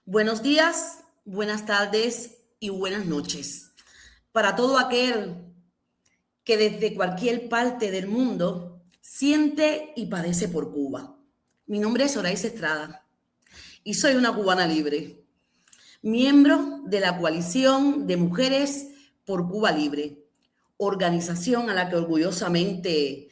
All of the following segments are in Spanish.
Buenos días, buenas tardes y buenas noches. Para todo aquel que desde cualquier parte del mundo siente y padece por Cuba. Mi nombre es Horaíz Estrada y soy una cubana libre, miembro de la Coalición de Mujeres por Cuba Libre, organización a la que orgullosamente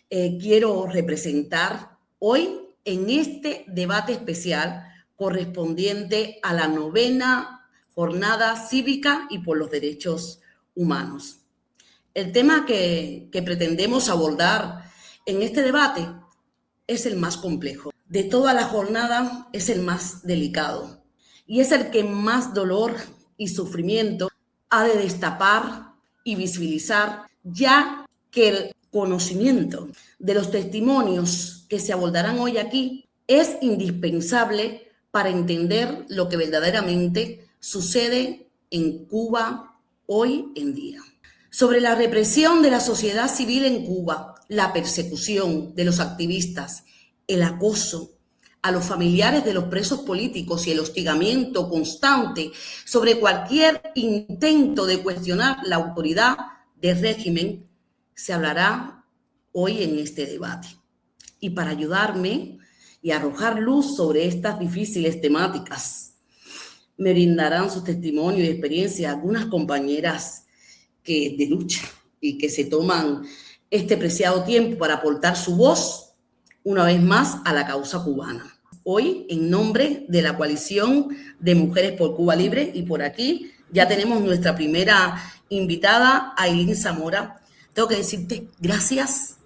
quiero representar hoy en este debate especial correspondiente a la 9ª Jornada Cívica y por los Derechos Humanos. El tema que pretendemos abordar en este debate es el más complejo. De toda la jornada es el más delicado y es el que más dolor y sufrimiento ha de destapar y visibilizar, ya que el conocimiento de los testimonios que se abordarán hoy aquí es indispensable para entender lo que verdaderamente sucede en Cuba hoy en día. Sobre la represión de la sociedad civil en Cuba, la persecución de los activistas, el acoso a los familiares de los presos políticos y el hostigamiento constante sobre cualquier intento de cuestionar la autoridad del régimen, se hablará hoy en este debate. Y para ayudarme y arrojar luz sobre estas difíciles temáticas, me brindarán sus testimonios y experiencias algunas compañeras de lucha y que se toman este preciado tiempo para aportar su voz una vez más a la causa cubana. Hoy, en nombre de la Coalición de Mujeres por Cuba Libre, y por aquí ya tenemos nuestra primera invitada, Ailín Zamora. Tengo que decirte gracias.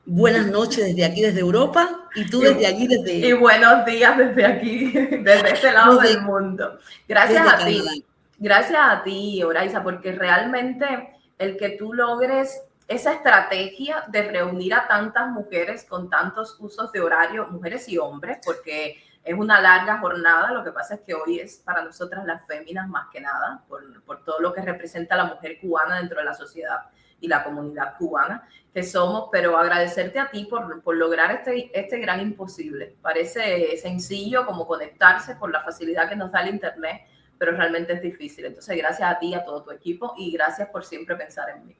Buenas noches desde aquí, desde Europa, y tú desde allí, desde... Y buenos días desde aquí, desde este lado del mundo. Gracias a ti. Gracias a ti, Horaíza, porque realmente el que tú logres esa estrategia de reunir a tantas mujeres con tantos usos de horario, mujeres y hombres, porque es una larga jornada. Lo que pasa es que hoy es para nosotras las féminas más que nada, por todo lo que representa la mujer cubana dentro de la sociedad y la comunidad cubana que somos, pero agradecerte a ti por lograr este gran imposible. Parece sencillo como conectarse por la facilidad que nos da el internet, pero realmente es difícil. Entonces, gracias a ti y a todo tu equipo y gracias por siempre pensar en mí.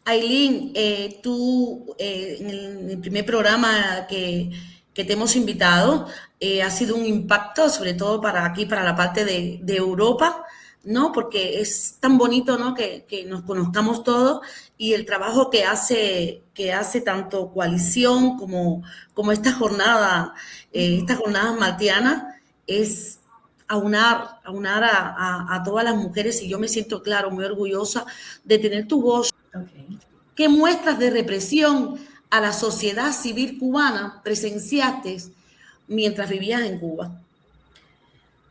Ailín, tú en el primer programa que te hemos invitado ha sido un impacto, sobre todo para aquí, para la parte de Europa, ¿no? Porque es tan bonito, ¿no? Que nos conozcamos todos y el trabajo que hace tanto Coalición como esta jornada martiana es aunar a todas las mujeres, y yo me siento, claro, muy orgullosa de tener tu voz. Okay. ¿Qué muestras de represión a la sociedad civil cubana presenciaste mientras vivías en Cuba?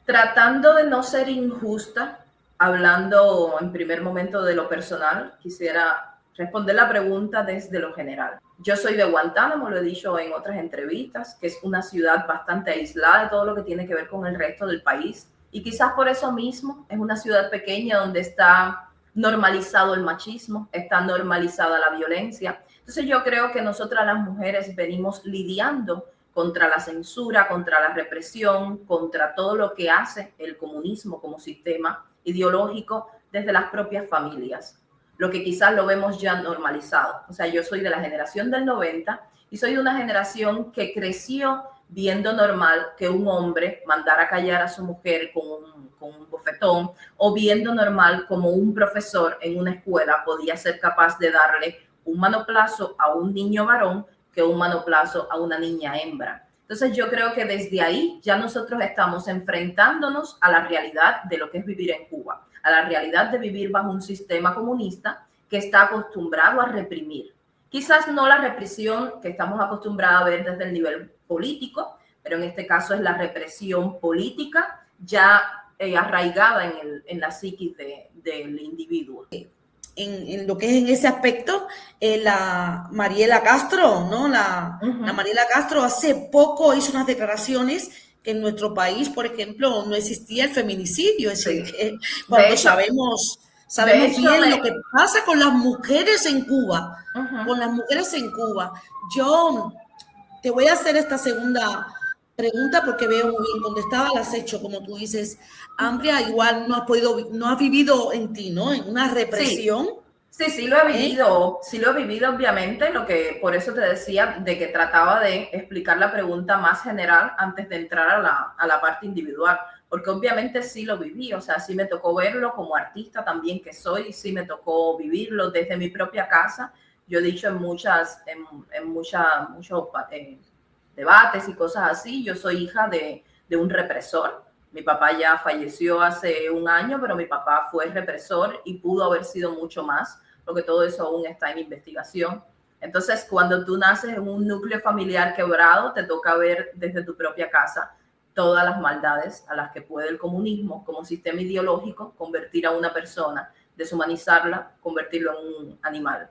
Tratando de no ser injusta, hablando en primer momento de lo personal, quisiera responder la pregunta desde lo general. Yo soy de Guantánamo, lo he dicho en otras entrevistas, que es una ciudad bastante aislada de todo lo que tiene que ver con el resto del país. Y quizás por eso mismo es una ciudad pequeña donde está normalizado el machismo, está normalizada la violencia. Entonces yo creo que nosotras las mujeres venimos lidiando contra la censura, contra la represión, contra todo lo que hace el comunismo como sistema ideológico desde las propias familias. Lo que quizás lo vemos ya normalizado. O sea, yo soy de la generación del 90 y soy de una generación que creció viendo normal que un hombre mandara a callar a su mujer con un bofetón, o viendo normal como un profesor en una escuela podía ser capaz de darle un manoplazo a un niño varón que un manoplazo a una niña hembra. Entonces yo creo que desde ahí ya nosotros estamos enfrentándonos a la realidad de lo que es vivir en Cuba, a la realidad de vivir bajo un sistema comunista que está acostumbrado a reprimir. Quizás no la represión que estamos acostumbrados a ver desde el nivel político, pero en este caso es la represión política ya arraigada en la psiquis del individuo. En lo que es en ese aspecto, la Mariela Castro, ¿no? La Mariela Castro hace poco hizo unas declaraciones que en nuestro país, por ejemplo, no existía el feminicidio. Es decir, que cuando sabemos bien lo que pasa con las mujeres en Cuba, con las mujeres en Cuba. Yo te voy a hacer esta segunda pregunta, porque veo muy bien contestada, la has hecho, como tú dices, amplia, igual no has vivido en ti, ¿no? En una Sí, represión. sí, lo he vivido, sí lo he vivido, obviamente, lo que por eso te decía de que trataba de explicar la pregunta más general antes de entrar a la parte individual, porque obviamente sí lo viví, o sea, sí me tocó verlo como artista también que soy, sí me tocó vivirlo desde mi propia casa. Yo he dicho muchos debates y cosas así, yo soy hija de un represor. Mi papá ya falleció hace un año, pero mi papá fue represor y pudo haber sido mucho más, porque todo eso aún está en investigación. Entonces, cuando tú naces en un núcleo familiar quebrado, te toca ver desde tu propia casa todas las maldades a las que puede el comunismo como sistema ideológico convertir a una persona, deshumanizarla, convertirlo en un animal.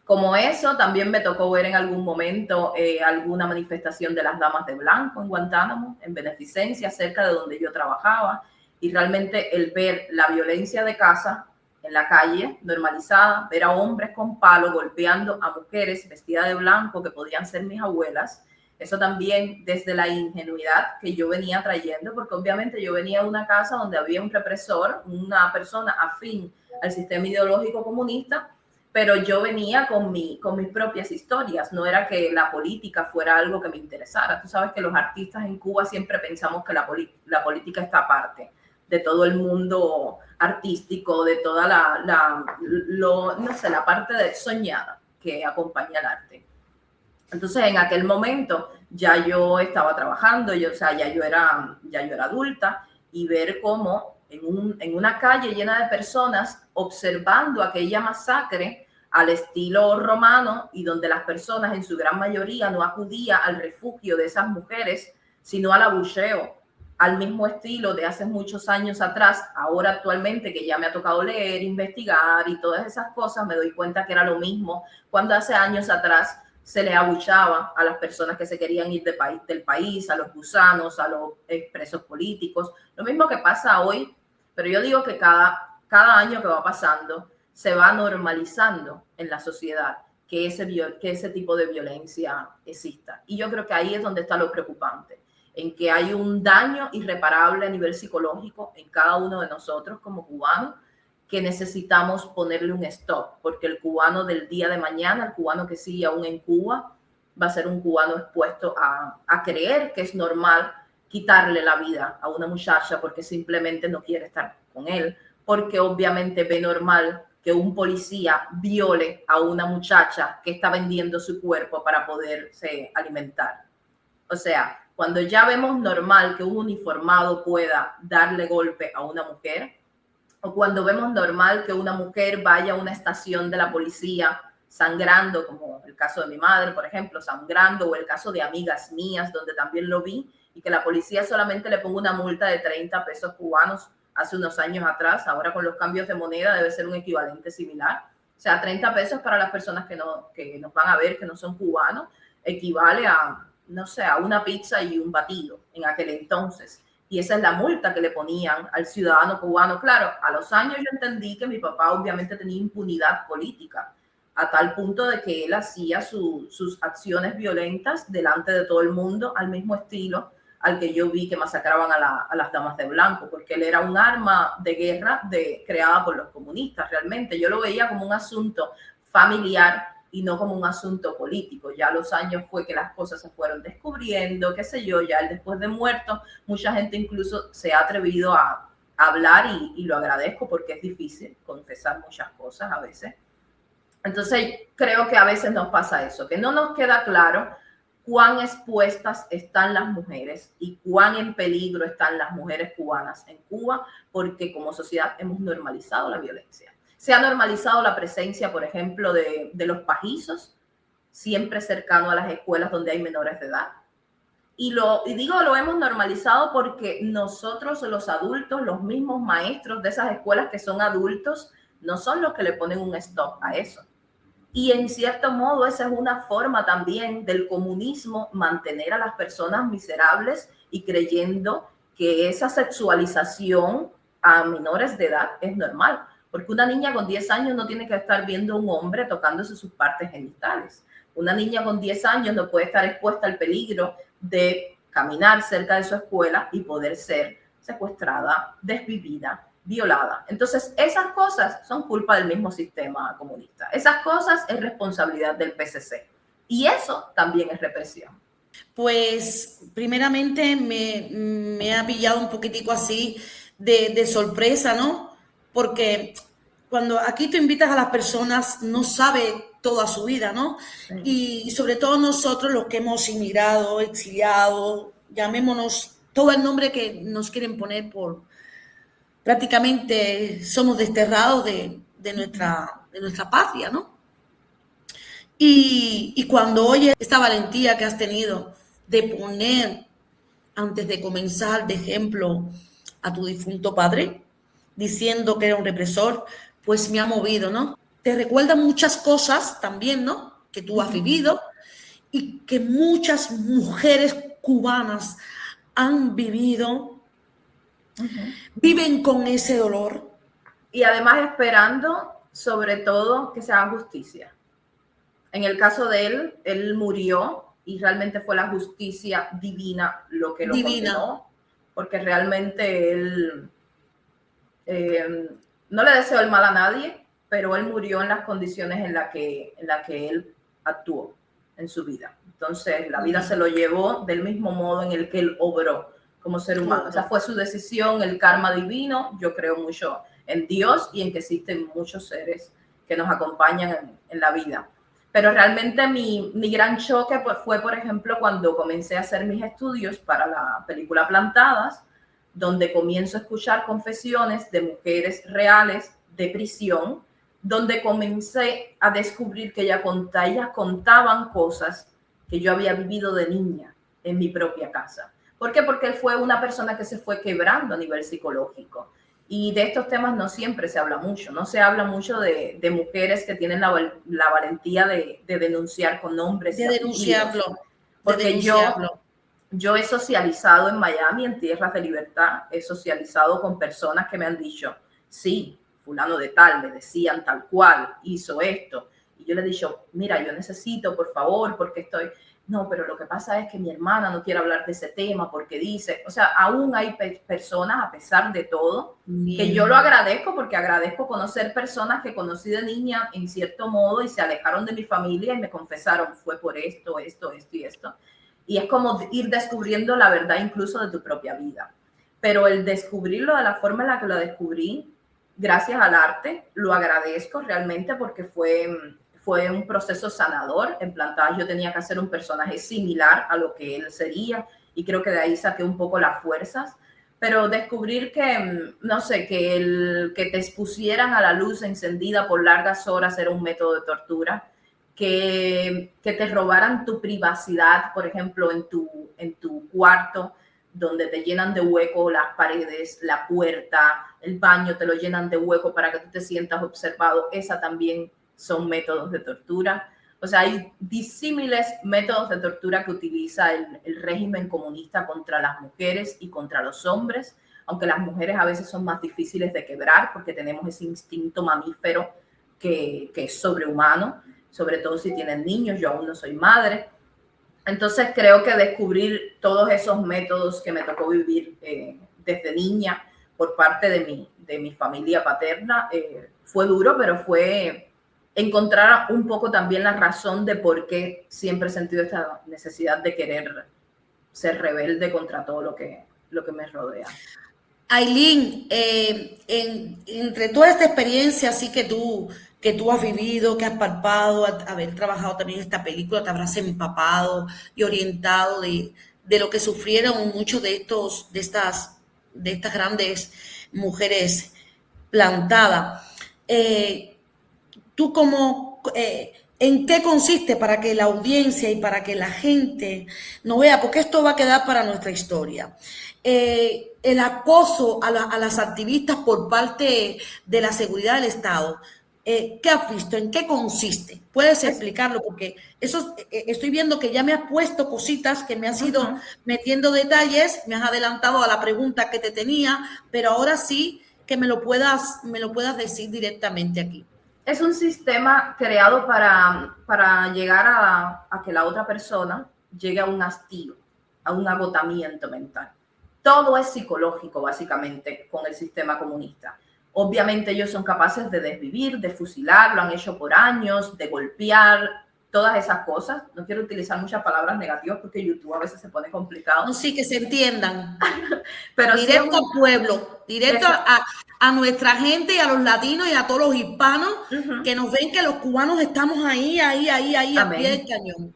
Como eso, también me tocó ver en algún momento alguna manifestación de las Damas de Blanco en Guantánamo, en beneficencia, cerca de donde yo trabajaba, y realmente el ver la violencia de casa en la calle normalizada, ver a hombres con palo golpeando a mujeres vestidas de blanco que podían ser mis abuelas, eso también desde la ingenuidad que yo venía trayendo, porque obviamente yo venía de una casa donde había un represor, una persona afín al sistema ideológico comunista, pero yo venía con mis propias historias, no era que la política fuera algo que me interesara. Tú sabes que los artistas en Cuba siempre pensamos que la política está aparte de todo el mundo artístico, de toda no sé, la parte soñada que acompaña el arte. Entonces, en aquel momento ya yo estaba trabajando, o sea, ya yo era adulta, y ver cómo en una calle llena de personas observando aquella masacre al estilo romano, y donde las personas en su gran mayoría no acudían al refugio de esas mujeres, sino al abucheo, al mismo estilo de hace muchos años atrás. Ahora actualmente que ya me ha tocado leer, investigar y todas esas cosas, me doy cuenta que era lo mismo cuando hace años atrás se le abuchaba a las personas que se querían ir del país, a los gusanos, a los presos políticos. Lo mismo que pasa hoy, pero yo digo que cada año que va pasando se va normalizando en la sociedad que ese tipo de violencia exista. Y yo creo que ahí es donde está lo preocupante, en que hay un daño irreparable a nivel psicológico en cada uno de nosotros como cubanos, que necesitamos ponerle un stop, porque el cubano del día de mañana, el cubano que sigue aún en Cuba, va a ser un cubano expuesto a creer que es normal quitarle la vida a una muchacha porque simplemente no quiere estar con él, porque obviamente ve normal que un policía viole a una muchacha que está vendiendo su cuerpo para poderse alimentar. O sea, cuando ya vemos normal que un uniformado pueda darle golpe a una mujer, o cuando vemos normal que una mujer vaya a una estación de la policía sangrando, como el caso de mi madre, por ejemplo, sangrando, o el caso de amigas mías, donde también lo vi, y que la policía solamente le ponga una multa de 30 pesos cubanos hace unos años atrás. Ahora con los cambios de moneda debe ser un equivalente similar. O sea, 30 pesos para las personas que nos van a ver, que no son cubanos, equivale a, no sé, a una pizza y un batido en aquel entonces. Y esa es la multa que le ponían al ciudadano cubano. Claro, a los años yo entendí que mi papá obviamente tenía impunidad política, a tal punto de que él hacía sus acciones violentas delante de todo el mundo, al mismo estilo al que yo vi que masacraban a las damas de blanco, porque él era un arma de guerra creada por los comunistas. Realmente yo lo veía como un asunto familiar y no como un asunto político. Ya a los años fue que las cosas se fueron descubriendo, qué sé yo, ya él después de muerto, mucha gente incluso se ha atrevido a hablar, y lo agradezco porque es difícil confesar muchas cosas a veces. Entonces creo que a veces nos pasa eso, que no nos queda claro cuán expuestas están las mujeres y cuán en peligro están las mujeres cubanas en Cuba, porque como sociedad hemos normalizado la violencia. Se ha normalizado la presencia, por ejemplo, de los pajizos, siempre cercano a las escuelas donde hay menores de edad. Y digo, lo hemos normalizado porque nosotros, los adultos, los mismos maestros de esas escuelas que son adultos, no son los que le ponen un stop a eso. Y en cierto modo esa es una forma también del comunismo, mantener a las personas miserables y creyendo que esa sexualización a menores de edad es normal. Porque una niña con 10 años no tiene que estar viendo a un hombre tocándose sus partes genitales. Una niña con 10 años no puede estar expuesta al peligro de caminar cerca de su escuela y poder ser secuestrada, desvivida, violada. Entonces, esas cosas son culpa del mismo sistema comunista. Esas cosas es responsabilidad del PCC. Y eso también es represión. Pues primeramente me ha pillado un poquitico así de sorpresa, ¿no? Porque cuando aquí tú invitas a las personas, no sabe toda su vida, ¿no? Sí. Y sobre todo nosotros los que hemos inmigrado, exiliado, llamémonos todo el nombre que nos quieren poner por prácticamente somos desterrados de nuestra patria, ¿no? Y cuando oyes esta valentía que has tenido de poner, antes de comenzar, de ejemplo a tu difunto padre, diciendo que era un represor, pues me ha movido, ¿no? Te recuerda muchas cosas también, ¿no? Que tú has vivido y que muchas mujeres cubanas han vivido, viven con ese dolor. Y además esperando, sobre todo, que se haga justicia. En el caso de él murió y realmente fue la justicia divina lo que lo Divina. condenó, porque realmente él no le deseo el mal a nadie, pero él murió en las condiciones en la que él actuó en su vida. Entonces, la vida se lo llevó del mismo modo en el que él obró como ser humano. Esa fue su decisión, el karma divino. Yo creo mucho en Dios y en que existen muchos seres que nos acompañan en la vida. Pero realmente mi gran choque pues, fue, por ejemplo, cuando comencé a hacer mis estudios para la película Plantadas, donde comienzo a escuchar confesiones de mujeres reales de prisión, donde comencé a descubrir que ellas contaban cosas que yo había vivido de niña en mi propia casa. ¿Por qué? Porque él fue una persona que se fue quebrando a nivel psicológico. Y de estos temas no siempre se habla mucho. No se habla mucho de mujeres que tienen la valentía de denunciar con nombres. De denunciarlo. Porque yo he socializado en Miami, en tierras de libertad, he socializado con personas que me han dicho, sí, fulano de tal, me decían tal cual, hizo esto. Y yo le he dicho, mira, yo necesito, por favor, porque estoy... No, pero lo que pasa es que mi hermana no quiere hablar de ese tema porque dice, o sea, aún hay personas, a pesar de todo, que yo lo agradezco porque agradezco conocer personas que conocí de niña en cierto modo y se alejaron de mi familia y me confesaron, fue por esto, esto, esto y esto. Y es como ir descubriendo la verdad incluso de tu propia vida. Pero el descubrirlo de la forma en la que lo descubrí, gracias al arte, lo agradezco realmente porque fue un proceso sanador. En Plantadas yo tenía que hacer un personaje similar a lo que él sería y creo que de ahí saqué un poco las fuerzas. Pero descubrir que, no sé, que te expusieran a la luz encendida por largas horas era un método de tortura, que te robaran tu privacidad, por ejemplo, en tu cuarto, donde te llenan de hueco las paredes, la puerta, el baño te lo llenan de hueco para que tú te sientas observado. Esa también son métodos de tortura. O sea, hay disímiles métodos de tortura que utiliza el régimen comunista contra las mujeres y contra los hombres, aunque las mujeres a veces son más difíciles de quebrar porque tenemos ese instinto mamífero que es sobrehumano, sobre todo si tienen niños. Yo aún no soy madre. Entonces creo que descubrir todos esos métodos que me tocó vivir desde niña por parte de mi familia paterna fue duro, pero fue encontrar un poco también la razón de por qué siempre he sentido esta necesidad de querer ser rebelde contra todo lo que me rodea. Ailín, entre toda esta experiencia así que tú has vivido, que has palpado, haber trabajado también en esta película, te habrás empapado y orientado de lo que sufrieron muchos de estas grandes mujeres plantadas. ¿Tú en qué consiste para que la audiencia y para que la gente no vea? Porque esto va a quedar para nuestra historia. El acoso a las activistas por parte de la seguridad del Estado. ¿Qué has visto? ¿En qué consiste? ¿Puedes explicarlo? Porque eso estoy viendo que ya me has puesto cositas que me has ido metiendo detalles, me has adelantado a la pregunta que te tenía, pero ahora sí que me lo puedas decir directamente aquí. Es un sistema creado para llegar a que la otra persona llegue a un hastío a un agotamiento mental. Todo es psicológico, básicamente, con el sistema comunista. Obviamente ellos son capaces de desvivir, de fusilar, lo han hecho por años, de golpear, todas esas cosas. No quiero utilizar muchas palabras negativas porque YouTube a veces se pone complicado. No, sí, que se entiendan. Pero directo sí, al pueblo, directo a nuestra gente y a los latinos y a todos los hispanos que nos ven que los cubanos estamos ahí, a pie del cañón.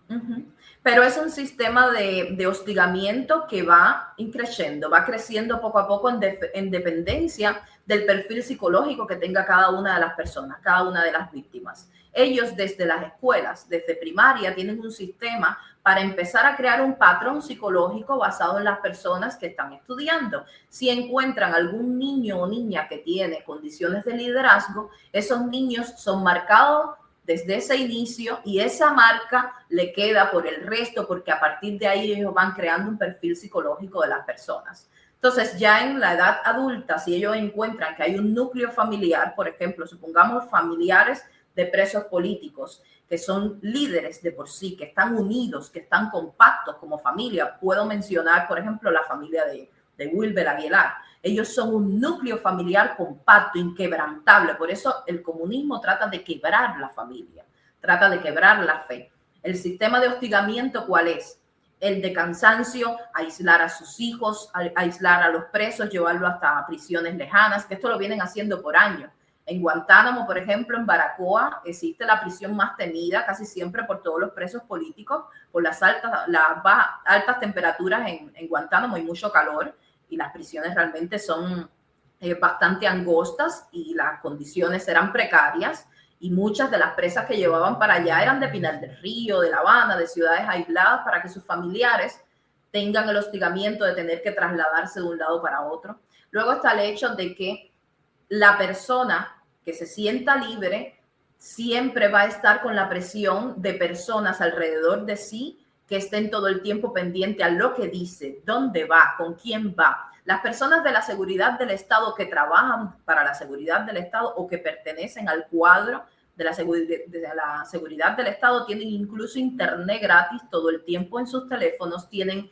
Pero es un sistema de hostigamiento que va creciendo, va creciendo poco a poco en dependencia del perfil psicológico que tenga cada una de las personas, cada una de las víctimas. Ellos desde las escuelas, desde primaria, tienen un sistema para empezar a crear un patrón psicológico basado en las personas que están estudiando. Si encuentran algún niño o niña que tiene condiciones de liderazgo, esos niños son marcados desde ese inicio y esa marca le queda por el resto, porque a partir de ahí ellos van creando un perfil psicológico de las personas. Entonces, ya en la edad adulta, si ellos encuentran que hay un núcleo familiar, por ejemplo, supongamos familiares de presos políticos, que son líderes de por sí, que están unidos, que están compactos como familia. Puedo mencionar, por ejemplo, la familia de Wilber Aguilar. Ellos son un núcleo familiar compacto, inquebrantable. Por eso el comunismo trata de quebrar la familia, trata de quebrar la fe. El sistema de hostigamiento, ¿cuál es? El de cansancio, aislar a sus hijos, aislar a los presos, llevarlo hasta prisiones lejanas, que esto lo vienen haciendo por años. En Guantánamo, por ejemplo, en Baracoa, existe la prisión más temida casi siempre por todos los presos políticos, por las altas temperaturas en Guantánamo y mucho calor, y las prisiones realmente son bastante angostas y las condiciones eran precarias, y muchas de las presas que llevaban para allá eran de Pinar del Río, de La Habana, de ciudades aisladas, para que sus familiares tengan el hostigamiento de tener que trasladarse de un lado para otro. Luego está el hecho de que la persona que se sienta libre siempre va a estar con la presión de personas alrededor de sí que estén todo el tiempo pendiente a lo que dice, dónde va, con quién va. Las personas de la seguridad del Estado que trabajan para la seguridad del Estado o que pertenecen al cuadro de la seguridad del Estado tienen incluso internet gratis todo el tiempo en sus teléfonos, tienen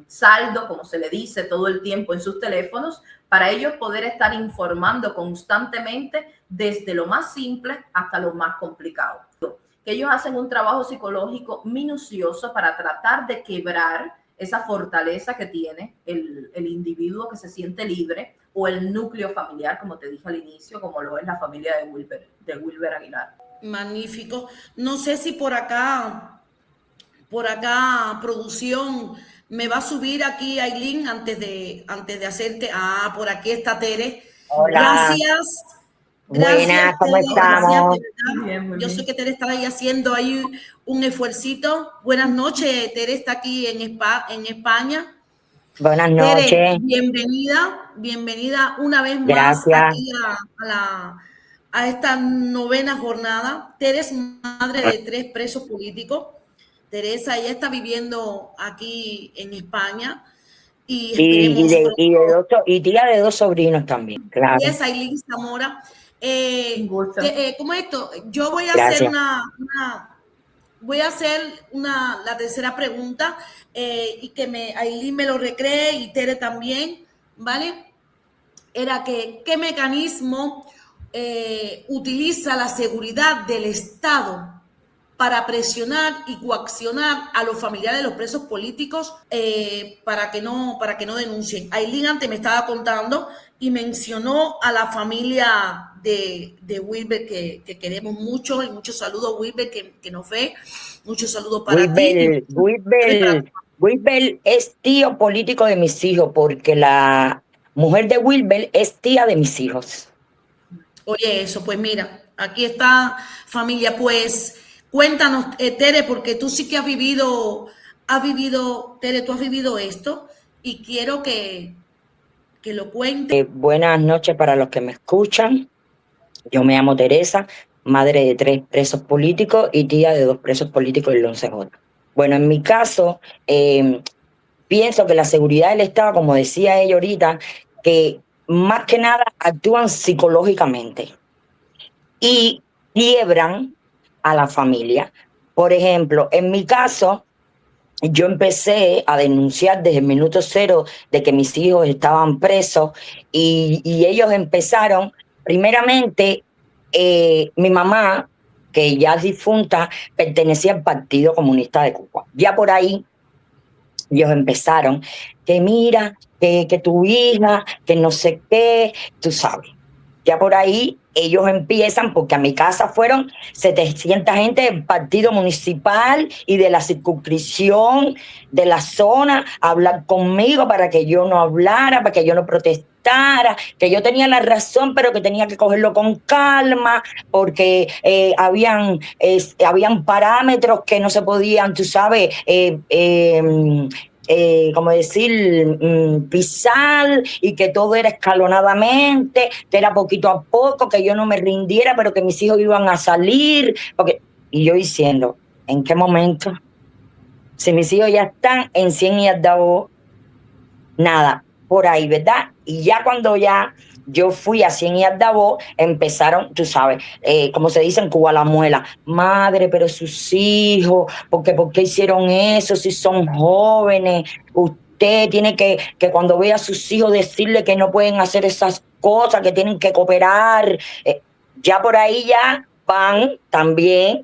saldo, como se le dice, todo el tiempo en sus teléfonos, para ellos poder estar informando constantemente desde lo más simple hasta lo más complicado. Que ellos hacen un trabajo psicológico minucioso para tratar de quebrar esa fortaleza que tiene el individuo que se siente libre, o el núcleo familiar, como te dije al inicio, como lo es la familia de Wilber Aguilar. Magnífico. No sé si por acá producción me va a subir aquí Aileen antes de hacerte. Por aquí está Tere. Hola. Gracias. Buenas, ¿cómo estamos? Bien, yo sé que Tere está ahí haciendo ahí un esfuercito. Buenas noches, Tere está aquí en España. Buenas noches. Tere, bienvenida una vez más aquí a esta novena jornada. Tere es madre de 3 presos políticos. Teresa, ella está viviendo aquí en España y tía de 2 sobrinos también, claro. Y es Aileen Zamora. ¿Cómo es esto? Yo voy a hacer la tercera pregunta y que Aileen me lo recree y Tere también, ¿vale? Era que ¿qué mecanismo utiliza la seguridad del Estado para presionar y coaccionar a los familiares de los presos políticos para que no denuncien? Aileen antes me estaba contando y mencionó a la familia de Wilber, que queremos mucho, y muchos saludos, Wilber, que nos ve. Muchos saludos para ti. Wilber es tío político de mis hijos, porque la mujer de Wilber es tía de mis hijos. Oye, eso, pues mira, aquí está familia, pues cuéntanos, Tere, porque tú sí que has vivido, Tere, tú has vivido esto y quiero que lo cuentes. Buenas noches para los que me escuchan. Yo me llamo Teresa, madre de 3 presos políticos y tía de 2 presos políticos del 11J. Bueno, en mi caso, pienso que la seguridad del Estado, como decía ella ahorita, que más que nada actúan psicológicamente y quiebran a la familia. Por ejemplo, en mi caso, yo empecé a denunciar desde el minuto cero de que mis hijos estaban presos y ellos empezaron, primeramente, mi mamá, que ya es difunta, pertenecía al Partido Comunista de Cuba. Ya por ahí ellos empezaron, que mira, que tu hija, que no sé qué, tú sabes. Ya por ahí ellos empiezan, porque a mi casa fueron 700 gente del partido municipal y de la circunscripción de la zona a hablar conmigo para que yo no hablara, para que yo no protestara, que yo tenía la razón, pero que tenía que cogerlo con calma, porque habían parámetros que no se podían, tú sabes, como decir, pisar, y que todo era escalonadamente, que era poquito a poco, que yo no me rindiera, pero que mis hijos iban a salir, y yo diciendo, ¿en qué momento? Si mis hijos ya están en 100 y Aldabo, nada, por ahí, ¿verdad? Y ya cuando ya yo fui a 100 y Aldabo, empezaron, tú sabes, como se dice en Cuba, la muela, madre, pero sus hijos, ¿por qué hicieron eso si son jóvenes? Usted tiene que cuando vea a sus hijos decirle que no pueden hacer esas cosas, que tienen que cooperar. Ya por ahí ya van también,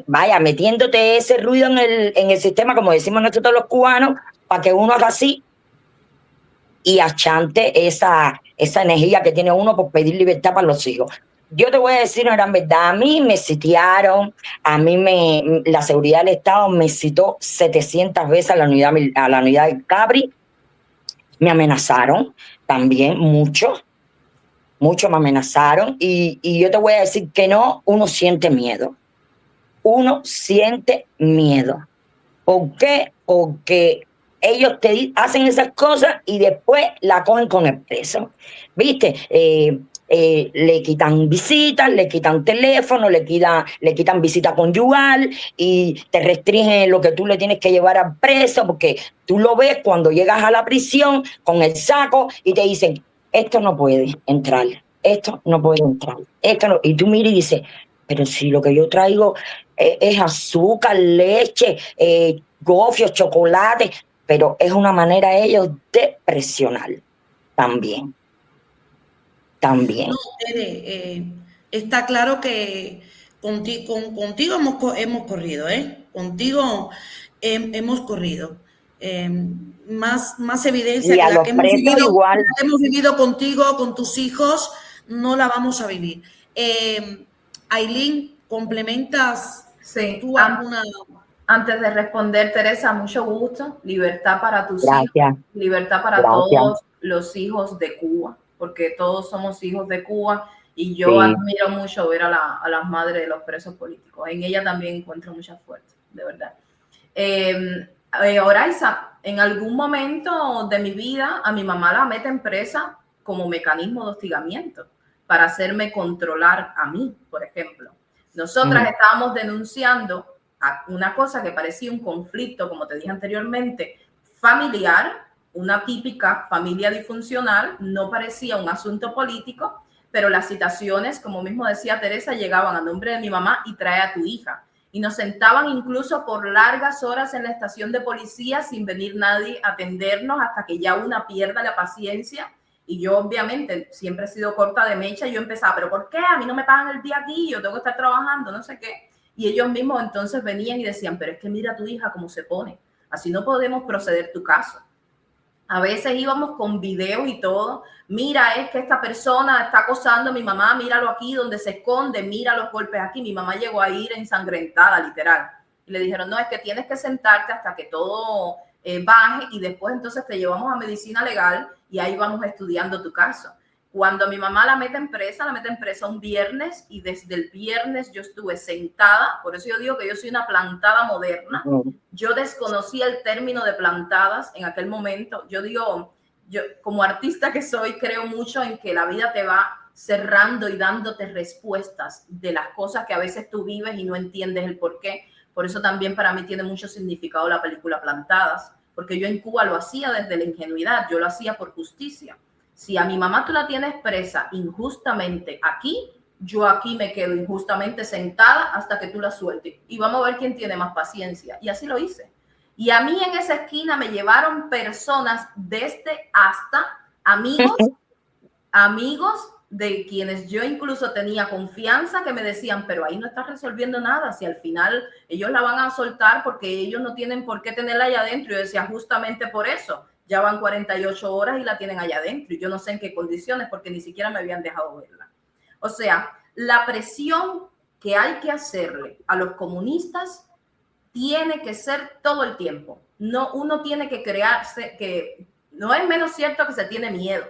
vaya, metiéndote ese ruido en el sistema, como decimos nosotros los cubanos, para que uno haga así y achante esa energía que tiene uno por pedir libertad para los hijos. Yo te voy a decir una gran verdad, a mí me sitiaron, la seguridad del Estado me citó 700 veces a la unidad del Capri, me amenazaron también mucho me amenazaron, y yo te voy a decir que no, uno siente miedo. ¿Por qué? Porque ellos te hacen esas cosas y después la cogen con el preso. ¿Viste? Le quitan visitas, le quitan teléfono, le quitan visita conyugal y te restringen lo que tú le tienes que llevar al preso, porque tú lo ves cuando llegas a la prisión con el saco y te dicen, esto no puede entrar, y tú miras y dices, pero si lo que yo traigo es azúcar, leche, gofios, chocolate, pero es una manera ellos de presionar también. No, Tere, está claro que contigo hemos corrido, ¿eh? Contigo hemos corrido. Más evidencia Y que a la los que presos igual. la que hemos vivido contigo, con tus hijos, no la vamos a vivir. Ailín, ¿complementas tú alguna? Antes de responder, Teresa, mucho gusto. Libertad para tus Gracias. hijos, libertad para Gracias. todos los hijos de Cuba, porque todos somos hijos de Cuba, y yo admiro mucho ver a las madres de los presos políticos. En ella también encuentro mucha fuerza, de verdad. Oraiza, en algún momento de mi vida a mi mamá la meten presa como mecanismo de hostigamiento para hacerme controlar a mí, por ejemplo. Nosotras estábamos denunciando una cosa que parecía un conflicto, como te dije anteriormente, familiar, una típica familia disfuncional, no parecía un asunto político, pero las citaciones, como mismo decía Teresa, llegaban a nombre de mi mamá y trae a tu hija. Y nos sentaban incluso por largas horas en la estación de policía sin venir nadie a atendernos hasta que ya una pierda la paciencia. Y yo obviamente siempre he sido corta de mecha, y yo empezaba, ¿pero por qué? A mí no me pagan el día aquí, yo tengo que estar trabajando, no sé qué. Y ellos mismos entonces venían y decían, pero es que mira a tu hija cómo se pone, así no podemos proceder tu caso. A veces íbamos con videos y todo, mira, es que esta persona está acosando a mi mamá, míralo aquí donde se esconde, mira los golpes aquí. Mi mamá llegó a ir ensangrentada, literal. Y le dijeron, no, es que tienes que sentarte hasta que todo baje, y después entonces te llevamos a medicina legal y ahí vamos estudiando tu caso. Cuando a mi mamá la meten presa un viernes, y desde el viernes yo estuve sentada. Por eso yo digo que yo soy una plantada moderna. Yo desconocía el término de plantadas en aquel momento. Yo como artista que soy, creo mucho en que la vida te va cerrando y dándote respuestas de las cosas que a veces tú vives y no entiendes el por qué. Por eso también para mí tiene mucho significado la película Plantadas, porque yo en Cuba lo hacía desde la ingenuidad, yo lo hacía por justicia. Si a mi mamá tú la tienes presa injustamente aquí, yo aquí me quedo injustamente sentada hasta que tú la sueltes. Y vamos a ver quién tiene más paciencia. Y así lo hice. Y a mí en esa esquina me llevaron personas desde hasta amigos de quienes yo incluso tenía confianza, que me decían, pero ahí no estás resolviendo nada, si al final ellos la van a soltar porque ellos no tienen por qué tenerla allá adentro. Y yo decía, justamente por eso, ya van 48 horas y la tienen allá adentro, y yo no sé en qué condiciones, porque ni siquiera me habían dejado verla. O sea, la presión que hay que hacerle a los comunistas tiene que ser todo el tiempo. No, uno tiene que crearse, que no es menos cierto que se tiene miedo,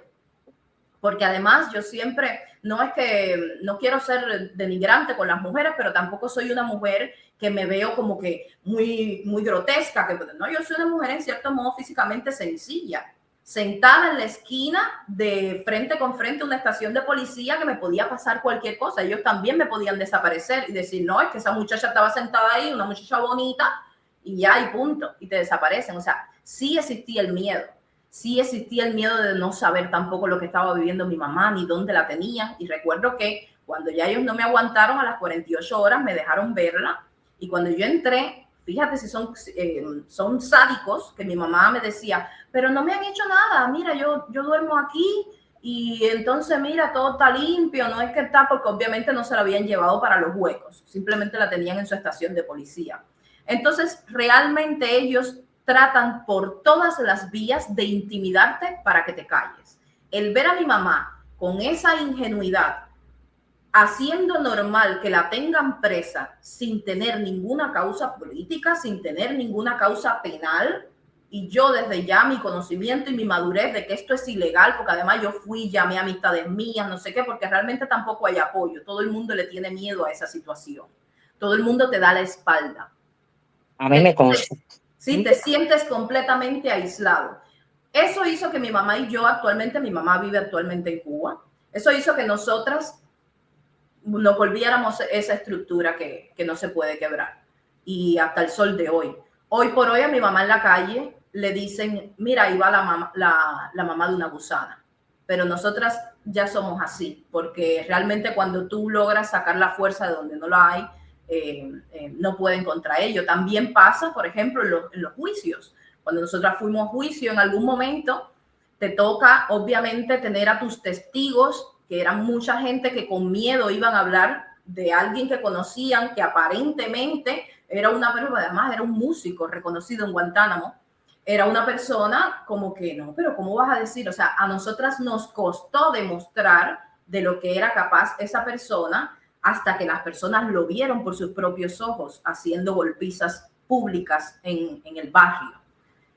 porque además yo siempre, no es que no quiero ser denigrante con las mujeres, pero tampoco soy una mujer que me veo como que muy grotesca, que no, yo soy una mujer en cierto modo físicamente sencilla, sentada en la esquina de frente con frente a una estación de policía, que me podía pasar cualquier cosa. Ellos también me podían desaparecer y decir, no, es que esa muchacha estaba sentada ahí, una muchacha bonita, y ya, y punto, y te desaparecen. O sea, sí existía el miedo. Sí existía el miedo de no saber tampoco lo que estaba viviendo mi mamá, ni dónde la tenía. Y recuerdo que cuando ya ellos no me aguantaron, a las 48 horas me dejaron verla. Y cuando yo entré, fíjate si son sádicos, que mi mamá me decía, pero no me han hecho nada, mira, yo duermo aquí y entonces mira, todo está limpio, no es que está, porque obviamente no se la habían llevado para los huecos, simplemente la tenían en su estación de policía. Entonces, realmente ellos tratan por todas las vías de intimidarte para que te calles. El ver a mi mamá con esa ingenuidad, haciendo normal que la tengan presa sin tener ninguna causa política, sin tener ninguna causa penal, y yo desde ya mi conocimiento y mi madurez de que esto es ilegal, porque además yo fui, llamé a amistades mías, no sé qué, porque realmente tampoco hay apoyo, todo el mundo le tiene miedo a esa situación, todo el mundo te da la espalda. A mí me consta. Sí, te sientes completamente aislado. Eso hizo que mi mamá y yo actualmente, mi mamá vive actualmente en Cuba, eso hizo que nosotras nos volviéramos esa estructura que no se puede quebrar. Y hasta el sol de hoy. Hoy por hoy a mi mamá en la calle le dicen, mira, ahí va la mamá de una gusana. Pero nosotras ya somos así, porque realmente cuando tú logras sacar la fuerza de donde no la hay, no pueden contra ello. También pasa, por ejemplo, en los juicios. Cuando nosotras fuimos a juicio, en algún momento te toca, obviamente, tener a tus testigos, que eran mucha gente que con miedo iban a hablar de alguien que conocían, que aparentemente era una persona, además era un músico reconocido en Guantánamo, era una persona como que no, pero ¿cómo vas a decir? O sea, a nosotras nos costó demostrar de lo que era capaz esa persona, hasta que las personas lo vieron por sus propios ojos haciendo golpizas públicas en el barrio.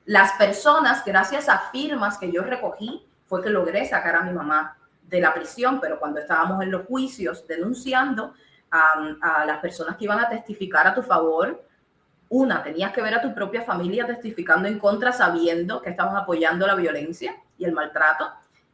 Las personas, gracias a firmas que yo recogí, fue que logré sacar a mi mamá de la prisión, pero cuando estábamos en los juicios denunciando a las personas que iban a testificar a tu favor, una, tenías que ver a tu propia familia testificando en contra, sabiendo que estaban apoyando la violencia y el maltrato,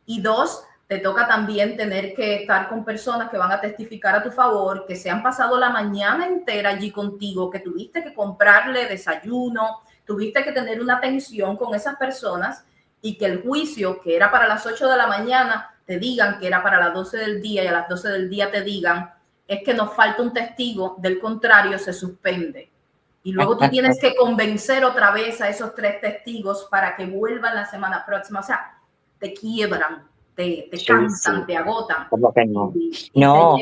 y dos, te toca también tener que estar con personas que van a testificar a tu favor, que se han pasado la mañana entera allí contigo, que tuviste que comprarle desayuno, tuviste que tener una atención con esas personas, y que el juicio, que era para las 8 de la mañana, te digan que era para las 12 del día, y a las 12 del día te digan, es que nos falta un testigo, del contrario se suspende. Y luego tú tienes que convencer otra vez a esos 3 testigos para que vuelvan la semana próxima. O sea, te quiebran, te cansan, sí, te agotan. ¿Cómo que no? No,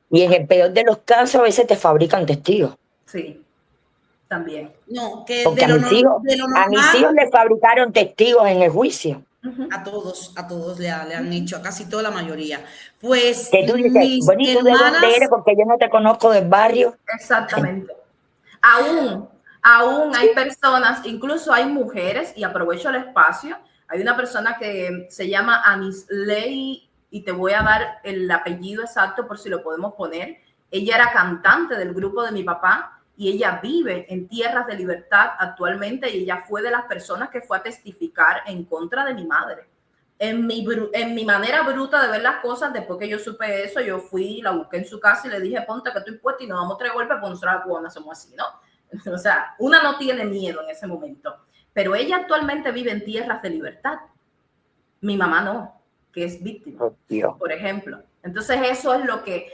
y en el peor de los casos a veces te fabrican testigos. Sí, también. No, que porque a mis hijos les fabricaron testigos en el juicio. A todos le han hecho, a casi toda la mayoría. Pues que tú dices, bonito, ¿de dónde eres? Porque yo no te conozco del barrio. Exactamente. Aún hay personas, incluso hay mujeres, y aprovecho el espacio, hay una persona que se llama Anisley, y te voy a dar el apellido exacto por si lo podemos poner. Ella era cantante del grupo de mi papá, y ella vive en Tierras de Libertad actualmente, y ella fue de las personas que fue a testificar en contra de mi madre. En mi manera bruta de ver las cosas, después que yo supe eso, yo fui, la busqué en su casa y le dije, ponte que estoy puesta y nos damos 3 golpes, pues nosotros las cubanas somos así, ¿no? O sea, una no tiene miedo en ese momento, pero ella actualmente vive en Tierras de Libertad. Mi mamá no, que es víctima, por ejemplo. Entonces eso es lo que,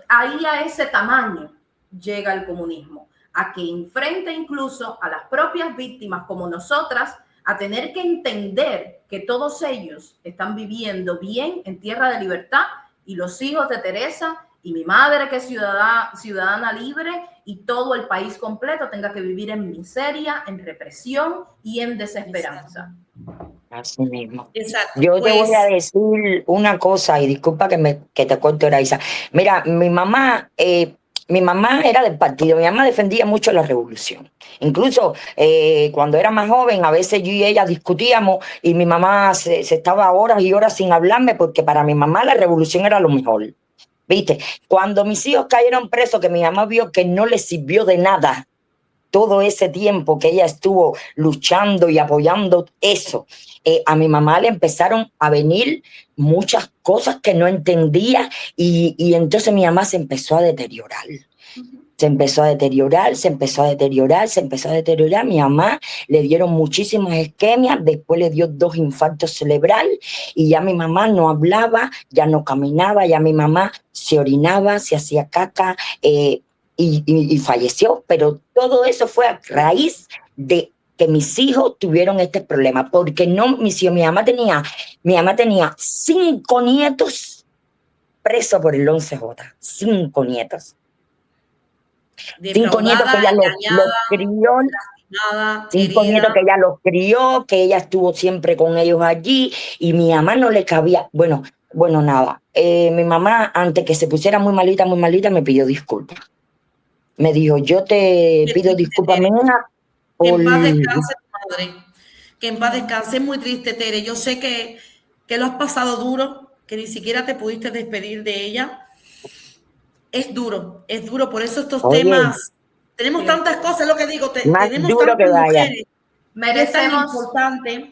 ahí a ese tamaño llega el comunismo, a que enfrente incluso a las propias víctimas como nosotras, a tener que entender que todos ellos están viviendo bien en tierra de libertad, y los hijos de Teresa y mi madre, que es ciudadana libre, y todo el país completo tenga que vivir en miseria, en represión y en desesperanza. Así mismo. Exacto. Yo Pues, te voy a decir una cosa, y disculpa que te corte, Raiza. Mira, mi mamá era del partido, mi mamá defendía mucho la revolución. Incluso cuando era más joven, a veces yo y ella discutíamos y mi mamá se estaba horas y horas sin hablarme, porque para mi mamá la revolución era lo mejor. ¿Viste? Cuando mis hijos cayeron presos, que mi mamá vio que no les sirvió de nada todo ese tiempo que ella estuvo luchando y apoyando eso, a mi mamá le empezaron a venir muchas cosas que no entendía, y entonces mi mamá se empezó a deteriorar. Se empezó a deteriorar, se empezó a deteriorar, se empezó a deteriorar. Mi mamá le dieron muchísimas isquemias, después le dio 2 infartos cerebrales, y ya mi mamá no hablaba, ya no caminaba, ya mi mamá se orinaba, se hacía caca, y falleció. Pero todo eso fue a raíz de que mis hijos tuvieron este problema, porque no, mis hijos, mi mamá tenía 5 nietos presos por el 11J, 5 nietos. 5 nietos que ella los crió, lastimada, 5 nietos que ella los crió, que ella estuvo siempre con ellos allí, y mi mamá no le cabía. Bueno, nada. Mi mamá, antes que se pusiera muy malita, me pidió disculpas. Me dijo, yo te pido disculpas, nena, que por... en paz descanse tu madre. Que en paz descanse. Es muy triste, Tere. Yo sé que lo has pasado duro, que ni siquiera te pudiste despedir de ella. Es duro. Por eso estos temas, tenemos tantas cosas, es lo que digo, tenemos duro tantas que vaya. Mujeres.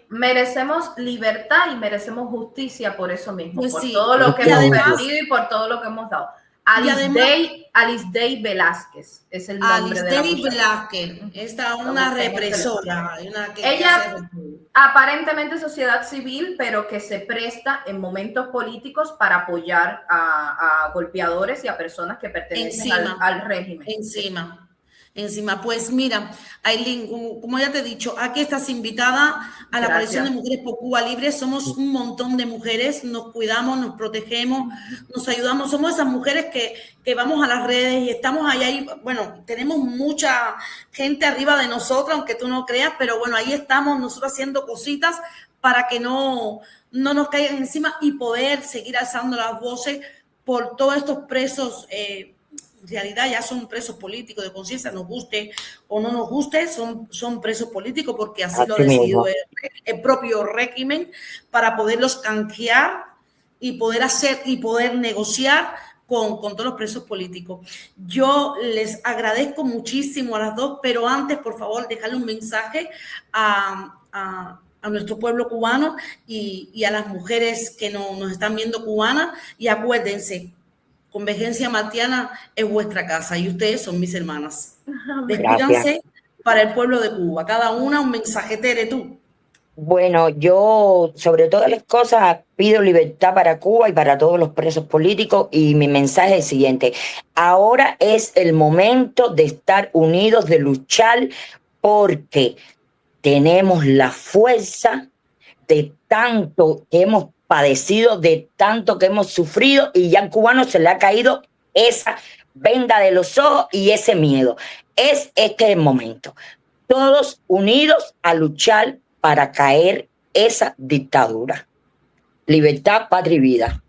Merecemos libertad y merecemos justicia por eso mismo, Pues por sí. todo lo que Y hemos además, perdido y por todo lo que hemos dado. Alice Day Velázquez es el nombre de la Alice Day muchacha. Velázquez, esta una represora. Ella aparentemente sociedad civil, pero que se presta en momentos políticos para apoyar a golpeadores y a personas que pertenecen al régimen. Encima, pues mira, Ailín, como ya te he dicho, aquí estás invitada a la coalición de Mujeres por Cuba Libre. Somos un montón de mujeres, nos cuidamos, nos protegemos, nos ayudamos. Somos esas mujeres que vamos a las redes y estamos allá. Y, bueno, tenemos mucha gente arriba de nosotros, aunque tú no creas, pero bueno, ahí estamos nosotros haciendo cositas para que no nos caigan encima y poder seguir alzando las voces por todos estos presos. En realidad ya son presos políticos de conciencia, nos guste o no nos guste, son presos políticos, porque así lo ha decidido el propio régimen, para poderlos canjear y poder negociar con todos los presos políticos. Yo les agradezco muchísimo a las dos, pero antes, por favor, dejarle un mensaje a nuestro pueblo cubano y a las mujeres que nos están viendo cubanas, y acuérdense, Convergencia Martiana es vuestra casa y ustedes son mis hermanas. Despídanse para el pueblo de Cuba. Cada una un mensaje, Tere, tú. Bueno, yo sobre todas las cosas pido libertad para Cuba y para todos los presos políticos, y mi mensaje es el siguiente: ahora es el momento de estar unidos, de luchar, porque tenemos la fuerza de tanto que hemos padecido, de tanto que hemos sufrido, y ya al cubano se le ha caído esa venda de los ojos y ese miedo. Este es el momento. Todos unidos a luchar para caer esa dictadura. Libertad, patria y vida.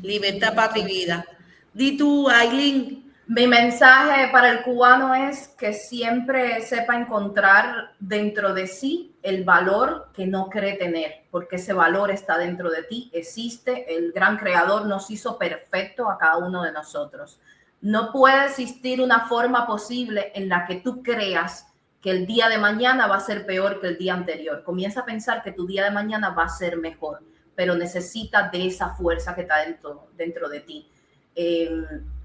Libertad, patria y vida. Di tú, Ailín. Mi mensaje para el cubano es que siempre sepa encontrar dentro de sí el valor que no cree tener, porque ese valor está dentro de ti, existe. El gran creador nos hizo perfecto a cada uno de nosotros. No puede existir una forma posible en la que tú creas que el día de mañana va a ser peor que el día anterior. Comienza a pensar que tu día de mañana va a ser mejor, pero necesitas de esa fuerza que está dentro de ti.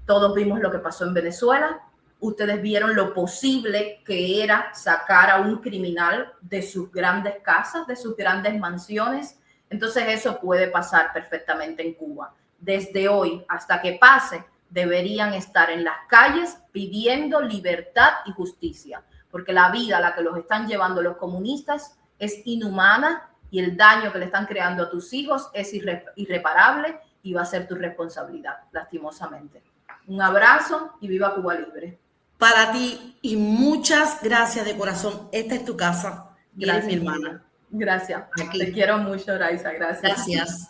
Todos vimos lo que pasó en Venezuela. Ustedes vieron lo posible que era sacar a un criminal de sus grandes casas, de sus grandes mansiones. Entonces eso puede pasar perfectamente en Cuba. Desde hoy hasta que pase, deberían estar en las calles pidiendo libertad y justicia, porque la vida a la que los están llevando los comunistas es inhumana y el daño que le están creando a tus hijos es irreparable y va a ser tu responsabilidad, lastimosamente. Un abrazo y viva Cuba Libre. Para ti y muchas gracias de corazón. Esta es tu casa y eres mi hermana. Gracias. Aquí. Te quiero mucho, Raiza. Gracias. Gracias.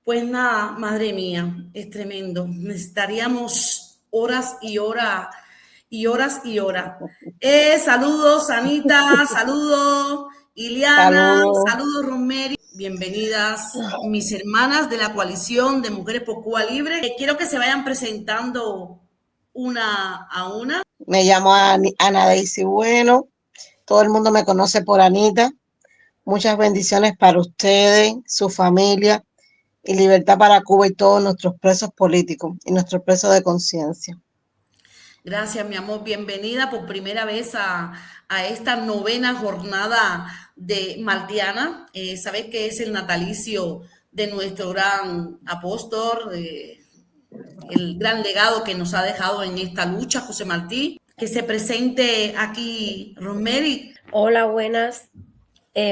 Pues nada, madre mía, es tremendo. Necesitaríamos horas y horas y horas y horas. Saludos, Anita, saludos, Iliana, saludos, Rosemary. Bienvenidas, mis hermanas de la coalición de Mujeres por Cuba Libre. Quiero que se vayan presentando una a una. Me llamo Ana Daisy Bueno. Todo el mundo me conoce por Anita. Muchas bendiciones para ustedes, su familia, y libertad para Cuba y todos nuestros presos políticos y nuestros presos de conciencia. Gracias, mi amor. Bienvenida por primera vez a esta 9ª jornada de Maltiana. Sabes que es el natalicio de nuestro gran apóstol, el gran legado que nos ha dejado en esta lucha, José Martí. Que se presente aquí, Rosemary. Hola, buenas.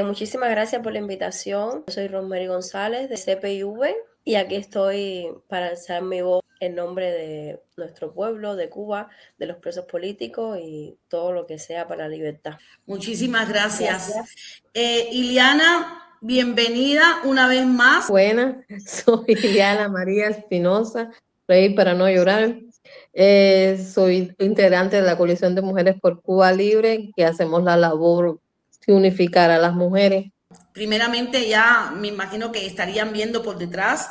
Muchísimas gracias por la invitación. Soy Rosemary González de CPIV y aquí estoy para alzar mi voz en nombre de nuestro pueblo, de Cuba, de los presos políticos y todo lo que sea para la libertad. Muchísimas gracias. Iliana, bienvenida una vez más. Buenas, soy Iliana María Espinosa, Reír para no llorar. Soy integrante de la Coalición de Mujeres por Cuba Libre, que hacemos la labor de unificar a las mujeres. Primeramente ya me imagino que estarían viendo por detrás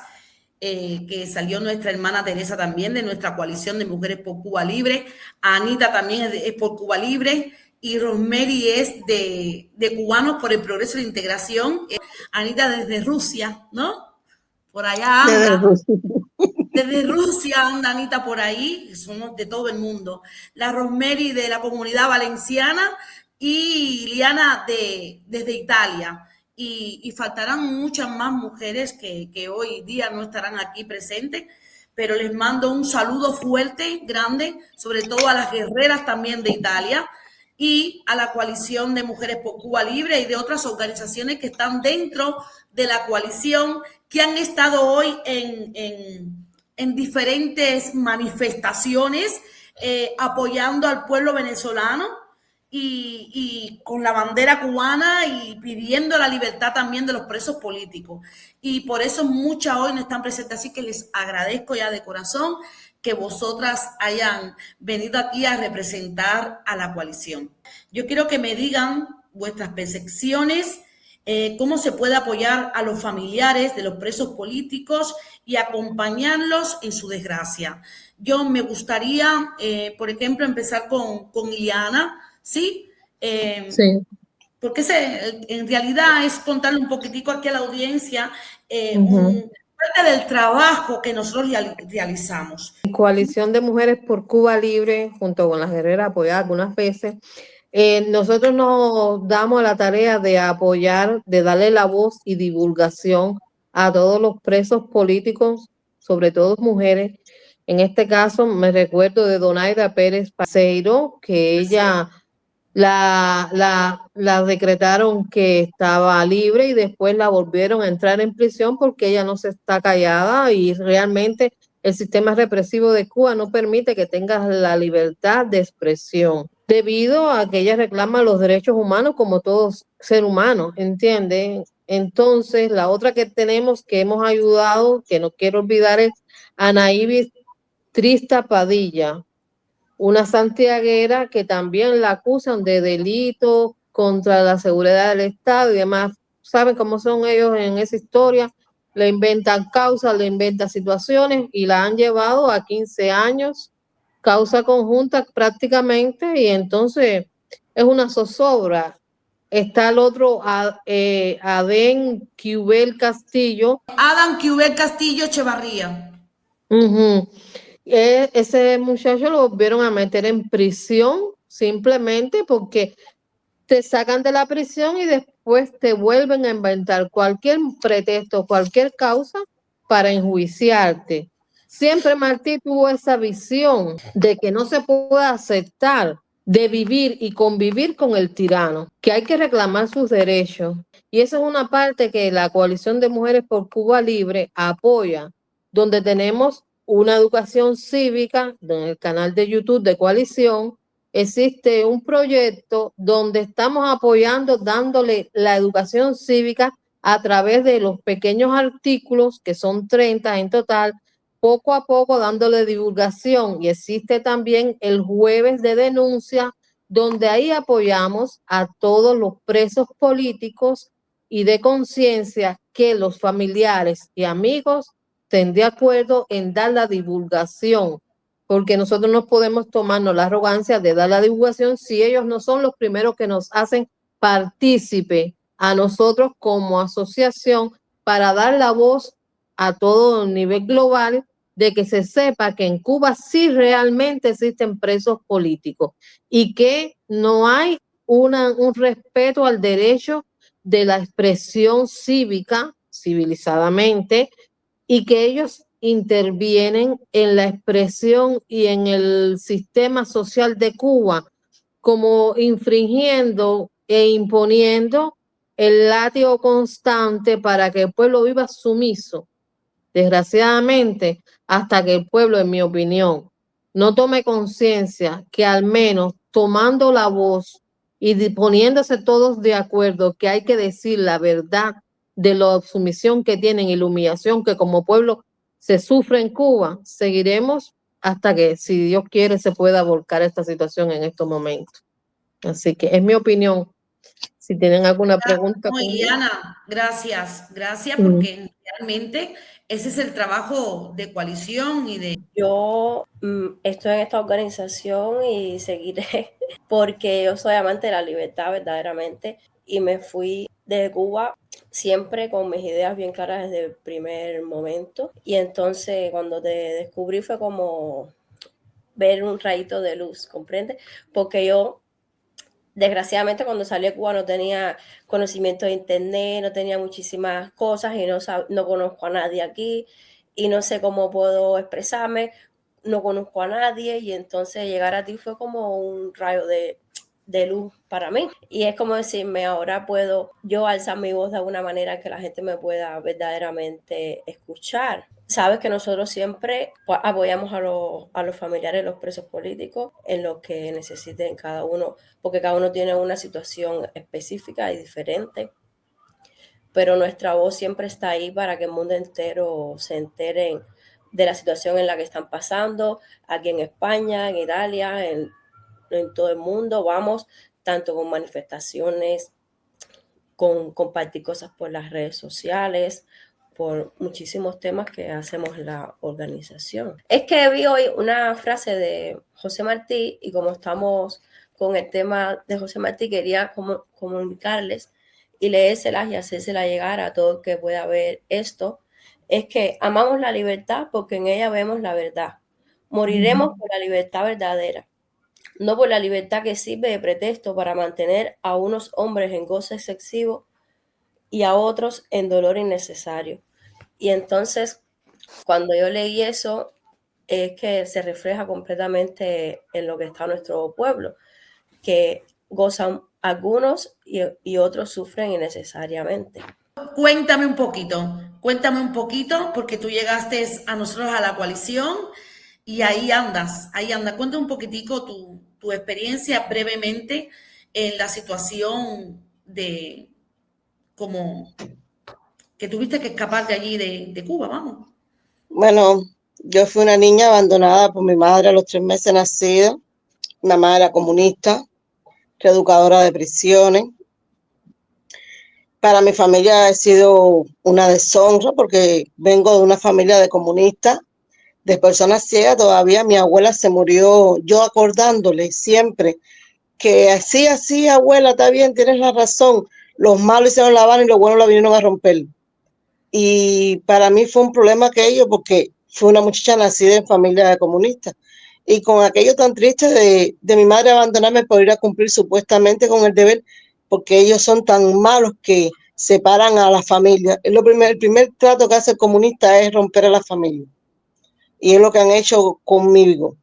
que salió nuestra hermana Teresa también de nuestra Coalición de Mujeres por Cuba Libre. Anita también es por Cuba Libre y Rosemary es de Cubanos por el Progreso e la Integración. Anita desde Rusia, ¿no? Por allá anda. Desde Rusia anda Anita por ahí, somos de todo el mundo. La Rosemary de la Comunidad Valenciana y Liliana desde Italia. Y faltarán muchas más mujeres que hoy día no estarán aquí presentes, pero les mando un saludo fuerte, grande, sobre todo a las guerreras también de Italia y a la Coalición de Mujeres por Cuba Libre y de otras organizaciones que están dentro de la coalición, que han estado hoy en diferentes manifestaciones apoyando al pueblo venezolano y con la bandera cubana y pidiendo la libertad también de los presos políticos. Y por eso muchas hoy no están presentes, así que les agradezco ya de corazón que vosotras hayan venido aquí a representar a la coalición. Yo quiero que me digan vuestras percepciones, cómo se puede apoyar a los familiares de los presos políticos y acompañarlos en su desgracia. Yo me gustaría, por ejemplo, empezar con Iliana, ¿sí? Sí. Porque en realidad es contarle un poquitico aquí a la audiencia parte del trabajo que nosotros realizamos. Coalición de Mujeres por Cuba Libre, junto con las guerreras apoyadas algunas veces, nosotros nos damos a la tarea de apoyar, de darle la voz y divulgación a todos los presos políticos, sobre todo mujeres. En este caso me recuerdo de Donaida Pérez Paseiro, que ella la decretaron que estaba libre y después la volvieron a entrar en prisión porque ella no se está callada y realmente el sistema represivo de Cuba no permite que tengas la libertad de expresión debido a que ella reclama los derechos humanos como todo ser humano, ¿entienden? Entonces, la otra que tenemos que hemos ayudado, que no quiero olvidar, es Anaíbis Trista Padilla, una santiaguera que también la acusan de delito contra la seguridad del Estado y demás. ¿Saben cómo son ellos en esa historia? Le inventan causas, le inventan situaciones y la han llevado a 15 años, causa conjunta prácticamente, y entonces es una zozobra. Está el otro, Adén Cubel Castillo. Adam Cubel Castillo Echevarría. Ese muchacho lo volvieron a meter en prisión simplemente porque te sacan de la prisión y después te vuelven a inventar cualquier pretexto, cualquier causa para enjuiciarte. Siempre Martí tuvo esa visión de que no se puede aceptar de vivir y convivir con el tirano, que hay que reclamar sus derechos. Y esa es una parte que la Coalición de Mujeres por Cuba Libre apoya, donde tenemos una educación cívica en el canal de YouTube de Coalición. Existe un proyecto donde estamos apoyando, dándole la educación cívica a través de los pequeños artículos, que son 30 en total, poco a poco dándole divulgación. Y existe también el jueves de denuncia, donde ahí apoyamos a todos los presos políticos y de conciencia que los familiares y amigos estén de acuerdo en dar la divulgación, porque nosotros no podemos tomarnos la arrogancia de dar la divulgación si ellos no son los primeros que nos hacen partícipe a nosotros como asociación para dar la voz a todo nivel global, de que se sepa que en Cuba sí realmente existen presos políticos y que no hay un respeto al derecho de la expresión cívica, civilizadamente, y que ellos intervienen en la expresión y en el sistema social de Cuba, como infringiendo e imponiendo el látigo constante para que el pueblo viva sumiso. Desgraciadamente, hasta que el pueblo, en mi opinión, no tome conciencia que al menos tomando la voz y poniéndose todos de acuerdo que hay que decir la verdad de la sumisión que tienen y la humillación que como pueblo se sufre en Cuba, seguiremos hasta que, si Dios quiere, se pueda volcar esta situación en estos momentos. Así que es mi opinión. Si tienen alguna pregunta. No, y Ana, gracias, porque realmente ese es el trabajo de Coalición y de... Yo estoy en esta organización y seguiré porque yo soy amante de la libertad verdaderamente y me fui de Cuba siempre con mis ideas bien claras desde el primer momento, y entonces cuando te descubrí fue como ver un rayito de luz, ¿comprendes? Porque yo desgraciadamente cuando salí de Cuba no tenía conocimiento de internet, no tenía muchísimas cosas y no conozco a nadie aquí y no sé cómo puedo expresarme, no conozco a nadie, y entonces llegar a ti fue como un rayo de luz para mí. Y es como decirme, ahora puedo yo alzar mi voz de alguna manera que la gente me pueda verdaderamente escuchar. Sabes que nosotros siempre apoyamos a los familiares de los presos políticos en lo que necesiten cada uno, porque cada uno tiene una situación específica y diferente. Pero nuestra voz siempre está ahí para que el mundo entero se enteren de la situación en la que están pasando, aquí en España, en Italia, en todo el mundo. Vamos tanto con manifestaciones, con compartir cosas por las redes sociales, por muchísimos temas que hacemos la organización. Es que vi hoy una frase de José Martí y como estamos con el tema de José Martí, quería comunicarles y leérselas y hacérselas llegar a todo el que pueda ver esto. Es que amamos la libertad porque en ella vemos la verdad. Moriremos por la libertad verdadera, no por la libertad que sirve de pretexto para mantener a unos hombres en goce excesivo y a otros en dolor innecesario. Y entonces, cuando yo leí eso, es que se refleja completamente en lo que está nuestro pueblo, que gozan algunos y otros sufren innecesariamente. Cuéntame un poquito, porque tú llegaste a nosotros a la Coalición y ahí andas. Cuéntame un poquitico tu experiencia brevemente en la situación de como que tuviste que escapar de allí de Cuba, vamos. Bueno, yo fui una niña abandonada por mi madre a los 3 meses nacida. Mi mamá era comunista, reeducadora de prisiones. Para mi familia ha sido una deshonra porque vengo de una familia de comunistas, de personas ciegas. Todavía mi abuela se murió, yo acordándole siempre que así, abuela, está bien, tienes la razón. Los malos hicieron la Habana y los buenos la vinieron a romper. Y para mí fue un problema aquello porque fue una muchacha nacida en familia comunista. Y con aquello tan triste de mi madre abandonarme por ir a cumplir supuestamente con el deber, porque ellos son tan malos que separan a la familia. El primer trato que hace el comunista es romper a la familia. y es lo que han hecho conmigo.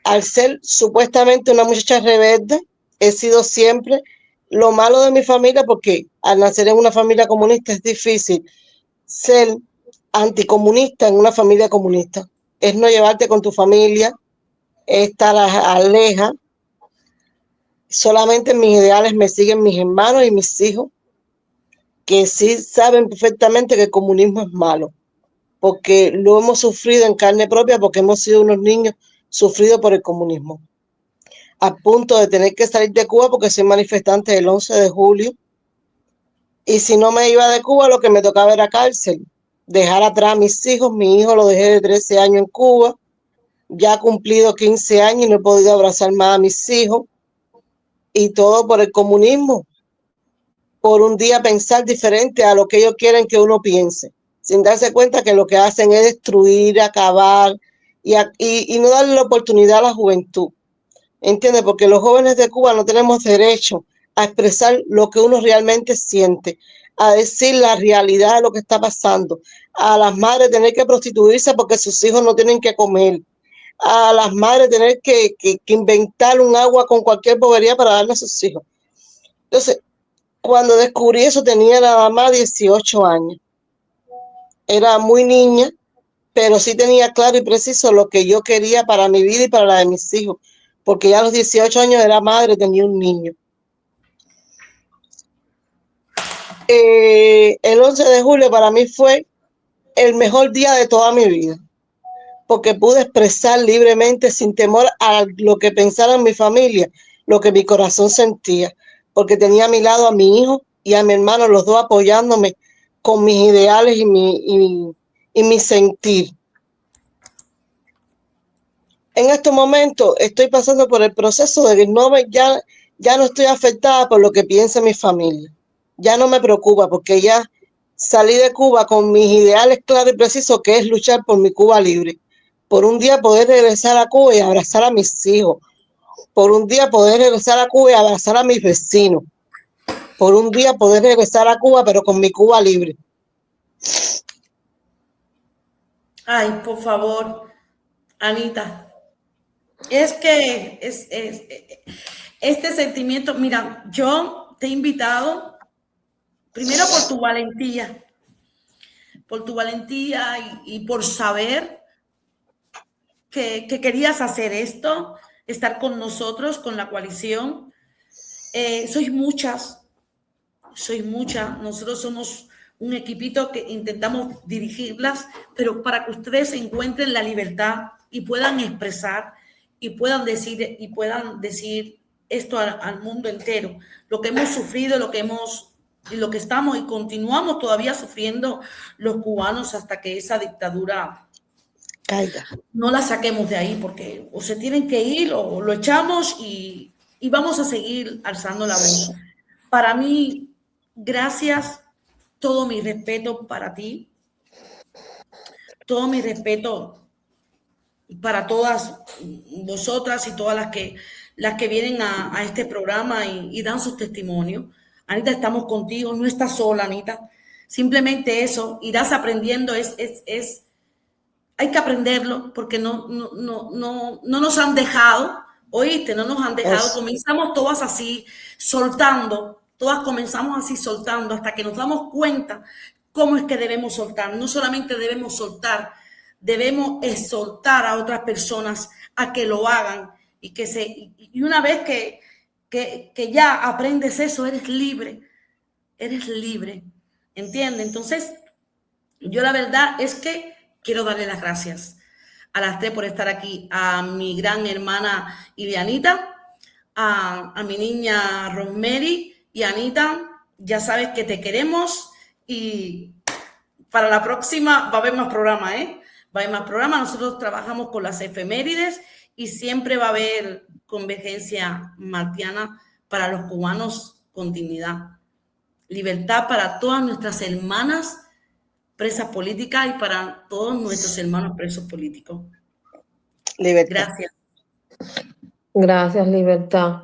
Al ser supuestamente una muchacha rebelde, he sido siempre lo malo de mi familia, porque al nacer en una familia comunista es difícil ser anticomunista en una familia comunista. Es no llevarte con tu familia, es estar aleja. Solamente mis ideales me siguen mis hermanos y mis hijos, que sí saben perfectamente que el comunismo es malo, porque lo hemos sufrido en carne propia, porque hemos sido unos niños sufridos por el comunismo, a punto de tener que salir de Cuba porque soy manifestante del 11 de julio, y si no me iba de Cuba, lo que me tocaba era cárcel, dejar atrás a mis hijos. Mi hijo lo dejé de 13 años en Cuba, ya ha cumplido 15 años y no he podido abrazar más a mis hijos, y todo por el comunismo, por un día pensar diferente a lo que ellos quieren que uno piense, sin darse cuenta que lo que hacen es destruir, acabar y no darle la oportunidad a la juventud. ¿Entiendes? Porque los jóvenes de Cuba no tenemos derecho a expresar lo que uno realmente siente, a decir la realidad de lo que está pasando, a las madres tener que prostituirse porque sus hijos no tienen que comer, a las madres tener que inventar un agua con cualquier bobería para darle a sus hijos. Entonces, cuando descubrí eso tenía nada más 18 años. Era muy niña, pero sí tenía claro y preciso lo que yo quería para mi vida y para la de mis hijos, porque ya a los 18 años era madre, tenía un niño. El 11 de julio para mí fue el mejor día de toda mi vida, porque pude expresar libremente, sin temor a lo que pensaran mi familia, lo que mi corazón sentía, porque tenía a mi lado a mi hijo y a mi hermano, los dos apoyándome con mis ideales y mi sentir. En estos momentos estoy pasando por el proceso de que ya no estoy afectada por lo que piensa mi familia. Ya no me preocupa, porque ya salí de Cuba con mis ideales claros y precisos, que es luchar por mi Cuba libre. Por un día poder regresar a Cuba y abrazar a mis hijos. Por un día poder regresar a Cuba y abrazar a mis vecinos. Por un día poder regresar a Cuba, pero con mi Cuba libre. Ay, por favor, Anita. Es que este sentimiento, mira, yo te he invitado primero por tu valentía y por saber que querías hacer esto, estar con nosotros, con la coalición. Sois muchas. Nosotros somos un equipito que intentamos dirigirlas, pero para que ustedes encuentren la libertad y puedan expresar y puedan decir esto al mundo entero, lo que hemos sufrido, lo que estamos y continuamos todavía sufriendo los cubanos hasta que esa dictadura caiga. No la saquemos de ahí, porque o se tienen que ir o lo echamos y vamos a seguir alzando la voz. Para mí, gracias, todo mi respeto para ti, todo mi respeto para todas vosotras y todas las que vienen a este programa y dan sus testimonios. Anita, estamos contigo, no estás sola, Anita. Simplemente eso, irás aprendiendo, hay que aprenderlo, porque no nos han dejado, ¿oíste? No nos han dejado. Comenzamos todas así, comenzamos así soltando, hasta que nos damos cuenta cómo es que debemos soltar. No solamente debemos soltar, debemos exhortar a otras personas a que lo hagan y una vez que ya aprendes eso, eres libre, ¿entiendes? Entonces, yo la verdad es que quiero darle las gracias a las tres por estar aquí, a mi gran hermana Ilianita, a mi niña Rosemary y Anita, ya sabes que te queremos y para la próxima va a haber más programa, Va a haber más programa. Nosotros trabajamos con las efemérides y siempre va a haber convergencia martiana para los cubanos con dignidad. Libertad para todas nuestras hermanas presas políticas y para todos nuestros hermanos presos políticos. Libertad. Gracias. Gracias, Libertad.